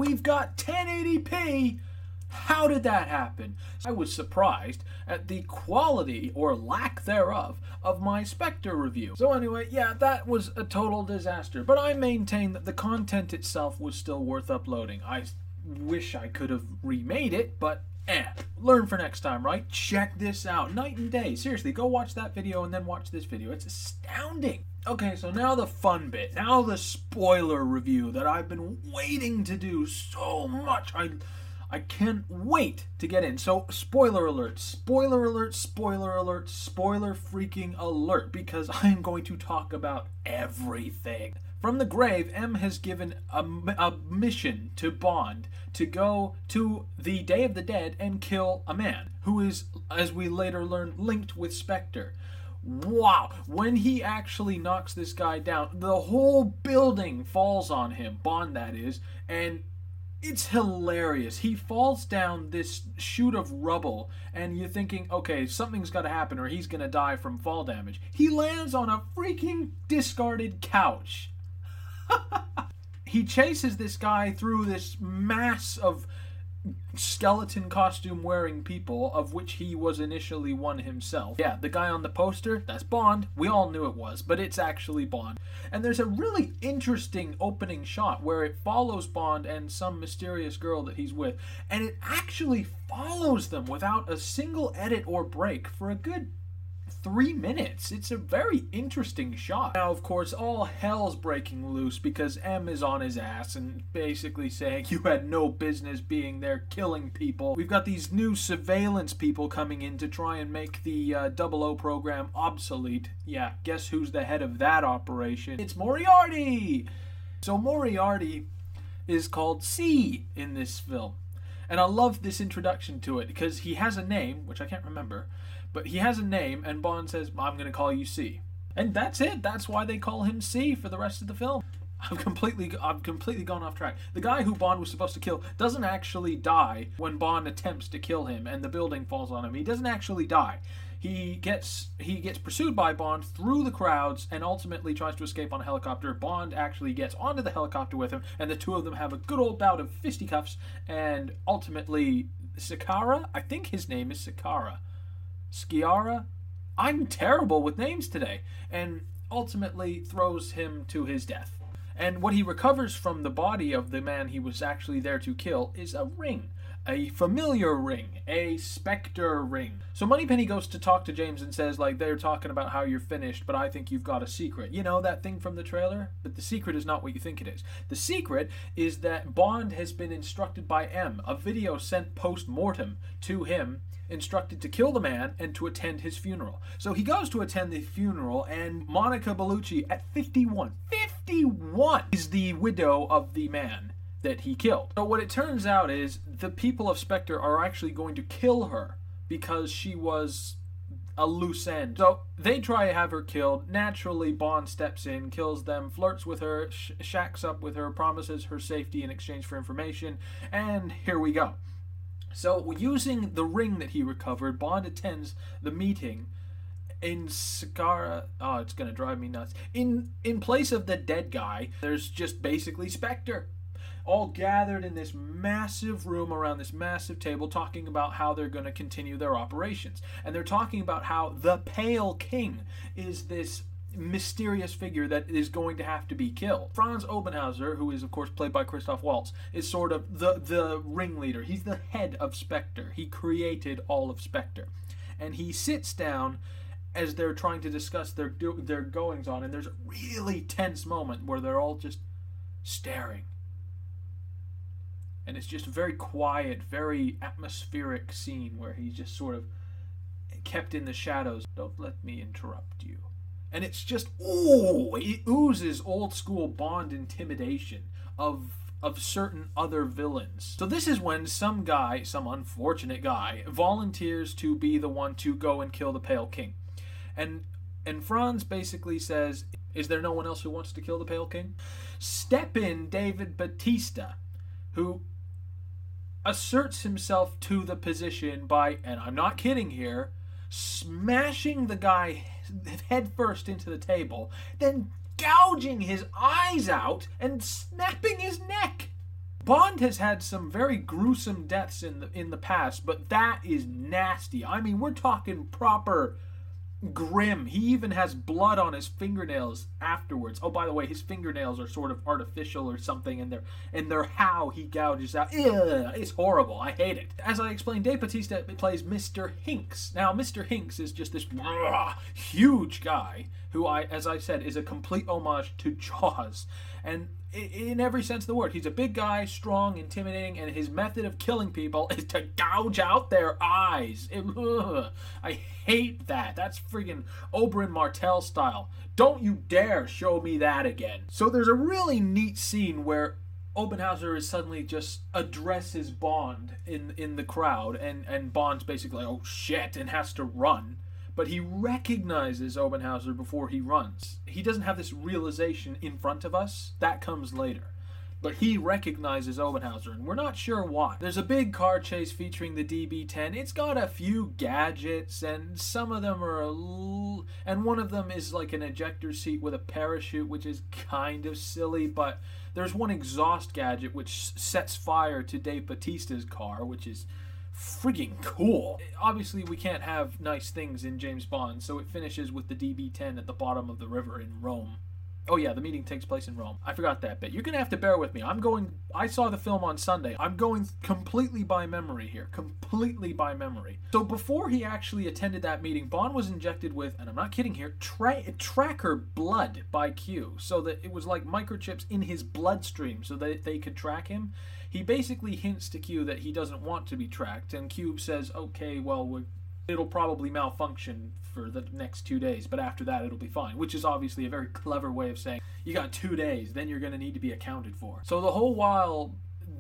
we've got 1080p. How did that happen? I was surprised at the quality, or lack thereof, of my Spectre review. So anyway, yeah, that was a total disaster. But I maintain that the content itself was still worth uploading. I wish I could have remade it, but learn for next time, right? Check this out. Night and day. Seriously, go watch that video and then watch this video. It's astounding. Okay, so now the fun bit. Now the spoiler review that I've been waiting to do so much. I can't wait to get in. So, spoiler alert, spoiler alert, spoiler alert, spoiler freaking alert, because I am going to talk about everything. From the grave, M has given a mission to Bond to go to the Day of the Dead and kill a man who is, as we later learn, linked with Spectre. Wow, when he actually knocks this guy down, the whole building falls on him, Bond that is, and it's hilarious. He falls down this chute of rubble, and you're thinking, okay, something's got to happen or he's going to die from fall damage. He lands on a freaking discarded couch. He chases this guy through this mass of skeleton costume wearing people, of which he was initially one himself. Yeah, the guy on the poster, that's Bond. We all knew it was, but it's actually Bond. And there's a really interesting opening shot where it follows Bond and some mysterious girl that he's with, and it actually follows them without a single edit or break for a good 3 minutes. It's a very interesting shot. Now, of course, all hell's breaking loose because M is on his ass and basically saying, you had no business being there killing people. We've got these new surveillance people coming in to try and make the 00 program obsolete. Yeah, guess who's the head of that operation? It's Moriarty! So Moriarty is called C in this film. And I love this introduction to it because he has a name, which I can't remember, but he has a name, and Bond says, I'm going to call you C. And that's it. That's why they call him C for the rest of the film. I've completely gone off track. The guy who Bond was supposed to kill doesn't actually die when Bond attempts to kill him and the building falls on him. He doesn't actually die. He gets pursued by Bond through the crowds and ultimately tries to escape on a helicopter. Bond actually gets onto the helicopter with him, and the two of them have a good old bout of fisticuffs, and ultimately Sakara, I think his name is Sakara. Skiara? I'm terrible with names today. And ultimately throws him to his death. And what he recovers from the body of the man he was actually there to kill is a ring. A familiar ring. A Spectre ring. So Moneypenny goes to talk to James and says, like, they're talking about how you're finished, but I think you've got a secret. You know, that thing from the trailer? But the secret is not what you think it is. The secret is that Bond has been instructed by M, a video sent post-mortem to him, instructed to kill the man and to attend his funeral. So he goes to attend the funeral, and Monica Bellucci, at 51, is the widow of the man that he killed. So what it turns out is the people of Spectre are actually going to kill her because she was a loose end. So they try to have her killed. Naturally, Bond steps in, kills them, flirts with her, shacks up with her, promises her safety in exchange for information, and here we go. So, using the ring that he recovered, Bond attends the meeting in Sakara. Oh, it's going to drive me nuts. In place of the dead guy, there's just basically Spectre. All gathered in this massive room around this massive table talking about how they're going to continue their operations. And they're talking about how the Pale King is this mysterious figure that is going to have to be killed. Franz Obenhauser, who is of course played by Christoph Waltz, is sort of the ringleader. He's the head of Spectre. He created all of Spectre. And he sits down as they're trying to discuss their goings on, and there's a really tense moment where they're all just staring. And it's just a very quiet, very atmospheric scene where he's just sort of kept in the shadows. Don't let me interrupt you. And it's just, it oozes old school Bond intimidation of certain other villains. So this is when some guy, some unfortunate guy, volunteers to be the one to go and kill the Pale King. And Franz basically says, is there no one else who wants to kill the Pale King? Step in David Batista, who asserts himself to the position by, and I'm not kidding here, smashing the guy head first into the table, then gouging his eyes out and snapping his neck. Bond has had some very gruesome deaths in the past, but that is nasty. I mean, we're talking proper grim. He even has blood on his fingernails afterwards. Oh, by the way, his fingernails are sort of artificial or something, and they're how he gouges out. Ugh, it's horrible. I hate it. As I explained, Dave Bautista plays Mr. Hinks. Now, Mr. Hinks is just this huge guy who, as I said, is a complete homage to Jaws. And in every sense of the word, he's a big guy, strong, intimidating, and his method of killing people is to gouge out their eyes. I hate that. That's friggin' Oberyn Martell style. Don't you dare show me that again. So there's a really neat scene where Obenhauser is suddenly just addresses Bond in the crowd, and Bond's basically like, oh shit, and has to run. But he recognizes Obenhauser before he runs. He doesn't have this realization in front of us. That comes later. But he recognizes Obenhauser, and we're not sure why. There's a big car chase featuring the DB-10. It's got a few gadgets, and some of them are and one of them is like an ejector seat with a parachute, which is kind of silly, but there's one exhaust gadget which sets fire to Dave Bautista's car, which is friggin' cool. Obviously, we can't have nice things in James Bond, so it finishes with the DB-10 at the bottom of the river in Rome. Oh yeah, the meeting takes place in Rome. I forgot that bit. You're gonna have to bear with me. I saw the film on Sunday. I'm going completely by memory here. Completely by memory. So before he actually attended that meeting, Bond was injected with, and I'm not kidding here, tracker blood by Q. So that it was like microchips in his bloodstream so that they could track him. He basically hints to Q that he doesn't want to be tracked, and Q says, okay, well, it'll probably malfunction for the next 2 days, but after that it'll be fine, which is obviously a very clever way of saying, you got 2 days, then you're going to need to be accounted for. So the whole while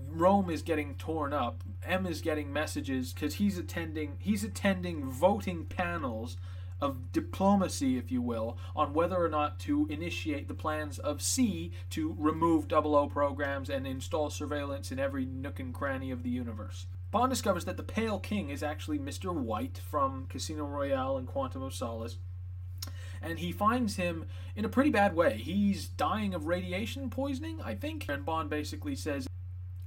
Rome is getting torn up, M is getting messages, because he's attending voting panels of diplomacy, if you will, on whether or not to initiate the plans of C to remove 00 programs and install surveillance in every nook and cranny of the universe. Bond discovers that the Pale King is actually Mr. White from Casino Royale and Quantum of Solace, and he finds him in a pretty bad way. He's dying of radiation poisoning, I think, and Bond basically says,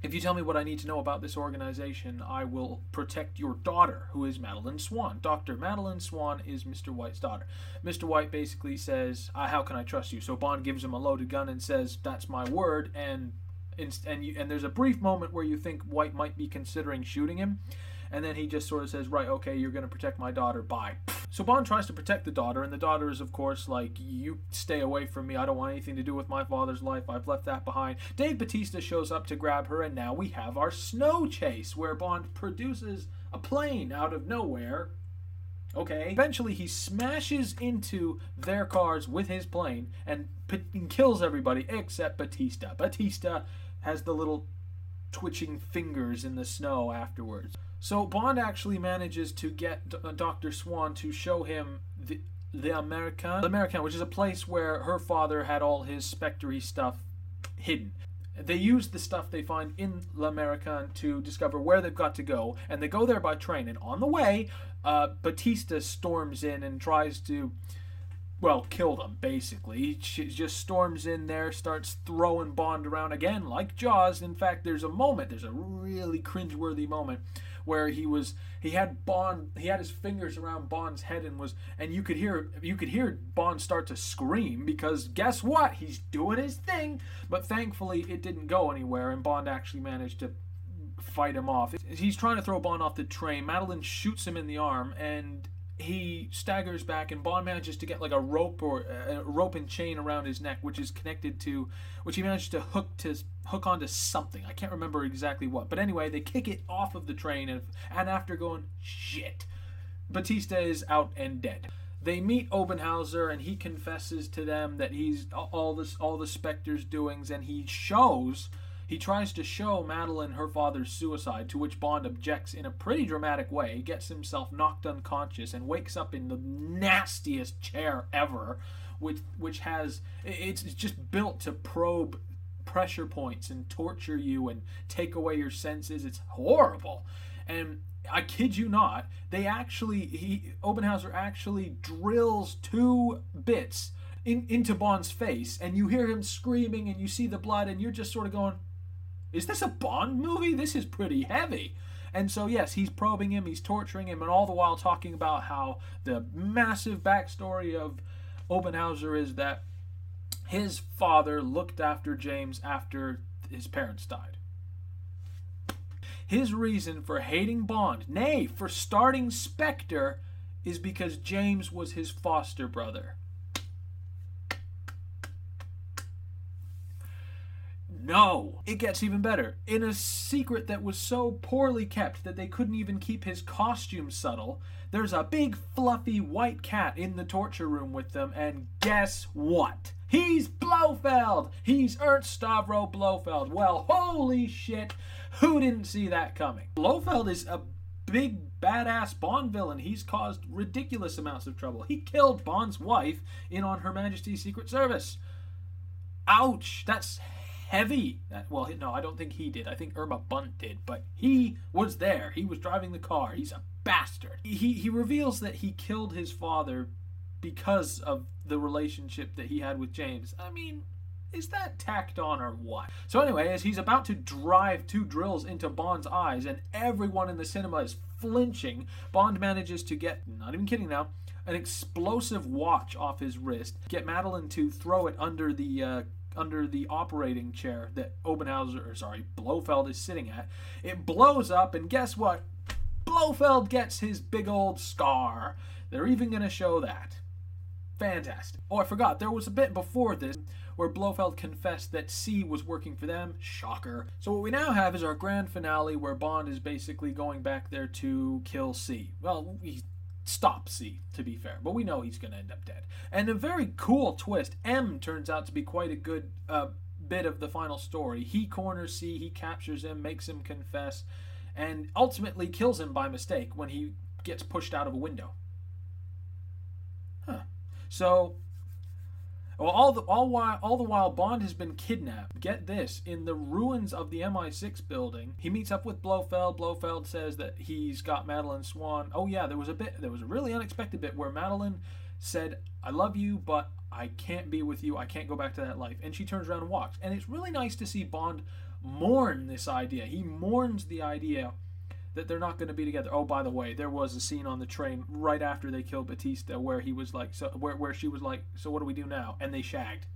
if you tell me what I need to know about this organization, I will protect your daughter, who is Madeline Swan. Dr. Madeline Swan is Mr. White's daughter. Mr. White basically says, how can I trust you? So Bond gives him a loaded gun and says, that's my word, and there's a brief moment where you think White might be considering shooting him, and then he just sort of says, right, okay, you're going to protect my daughter, bye. So Bond tries to protect the daughter, and the daughter is, of course, like, you stay away from me, I don't want anything to do with my father's life, I've left that behind. Dave Bautista shows up to grab her, and now we have our snow chase, where Bond produces a plane out of nowhere. Okay. Eventually, he smashes into their cars with his plane, and kills everybody except Bautista. Bautista has the little twitching fingers in the snow afterwards. So Bond actually manages to get Dr. Swan to show him the American, which is a place where her father had all his Spectre stuff hidden. They use the stuff they find in L'American to discover where they've got to go, and they go there by train. And on the way, Bautista storms in and tries to, well, kill them, basically. She just storms in there, starts throwing Bond around again, like Jaws. In fact, there's a really cringeworthy moment where he had his fingers around Bond's head and you could hear Bond start to scream, because guess what? He's doing his thing. But thankfully it didn't go anywhere, and Bond actually managed to fight him off. He's trying to throw Bond off the train. Madeline shoots him in the arm, and he staggers back, and Bond manages to get like a rope and chain around his neck, which he managed to hook onto something. I can't remember exactly what, but anyway, they kick it off of the train, and after going, shit, Bautista is out and dead. They meet Obenhauser, and he confesses to them that he's all the Spectre's doings, and he tries to show Madeline her father's suicide, to which Bond objects in a pretty dramatic way. He gets himself knocked unconscious and wakes up in the nastiest chair ever, it's just built to probe pressure points and torture you and take away your senses. It's horrible. And I kid you not, Obenhauser actually drills 2 bits into Bond's face, and you hear him screaming, and you see the blood, and you're just sort of going, Is this a Bond movie? This is pretty heavy. And so, yes, he's probing him, he's torturing him, and all the while talking about how the massive backstory of Obenhauser is that his father looked after James after his parents died. His reason for hating Bond, nay, for starting Spectre, is because James was his foster brother. No, it gets even better. In a secret that was so poorly kept that they couldn't even keep his costume subtle, there's a big fluffy white cat in the torture room with them, and guess what? He's Blofeld! He's Ernst Stavro Blofeld. Well, holy shit, who didn't see that coming? Blofeld is a big badass Bond villain. He's caused ridiculous amounts of trouble. He killed Bond's wife in On Her Majesty's Secret Service. Ouch, that's heavy. Well, no, I don't think he did. I think Irma Bunt did, but he was there. He was driving the car. He's a bastard. He reveals that he killed his father because of the relationship that he had with James. I mean, is that tacked on or what? So anyway, as he's about to drive 2 drills into Bond's eyes and everyone in the cinema is flinching, Bond manages to get, not even kidding now, an explosive watch off his wrist, get Madeline to throw it under the operating chair that Blofeld is sitting at. It blows up, and guess what? Blofeld gets his big old scar. They're even going to show that. Fantastic. Oh, I forgot. There was a bit before this where Blofeld confessed that C was working for them. Shocker. So what we now have is our grand finale where Bond is basically going back there to kill C. Well, he stops C, to be fair, but we know he's going to end up dead. And a very cool twist. M turns out to be quite a good bit of the final story. He corners C, he captures him, makes him confess, and ultimately kills him by mistake when he gets pushed out of a window. Huh. So, well, all the while Bond has been kidnapped. Get this, in the ruins of the MI6 building, he meets up with Blofeld. Blofeld says that he's got Madeline Swan. Oh yeah, there was a really unexpected bit where Madeline said, "I love you, but I can't be with you. I can't go back to that life." And she turns around and walks. And it's really nice to see Bond mourn this idea. He mourns the idea that they're not going to be together. Oh, by the way, there was a scene on the train right after they killed Batista where he was like, where she was like, "So what do we do now?" And they shagged.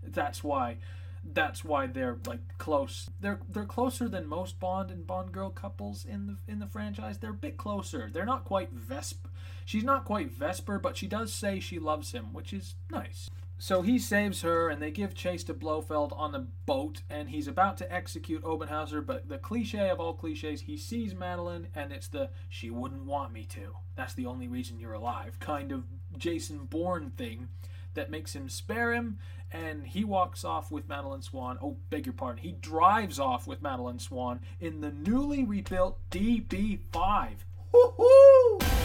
That's why they're like close. They're closer than most Bond and Bond girl couples in the franchise. They're a bit closer. They're not quite Vesper. She's not quite Vesper, but she does say she loves him, which is nice. So he saves her, and they give chase to Blofeld on the boat, and he's about to execute Obenhauser, but the cliche of all cliches, he sees Madeline, and it's the "she wouldn't want me to. That's the only reason you're alive" kind of Jason Bourne thing that makes him spare him, and he walks off with Madeline Swan. Oh, beg your pardon. He drives off with Madeline Swan in the newly rebuilt DB5. Woohoo!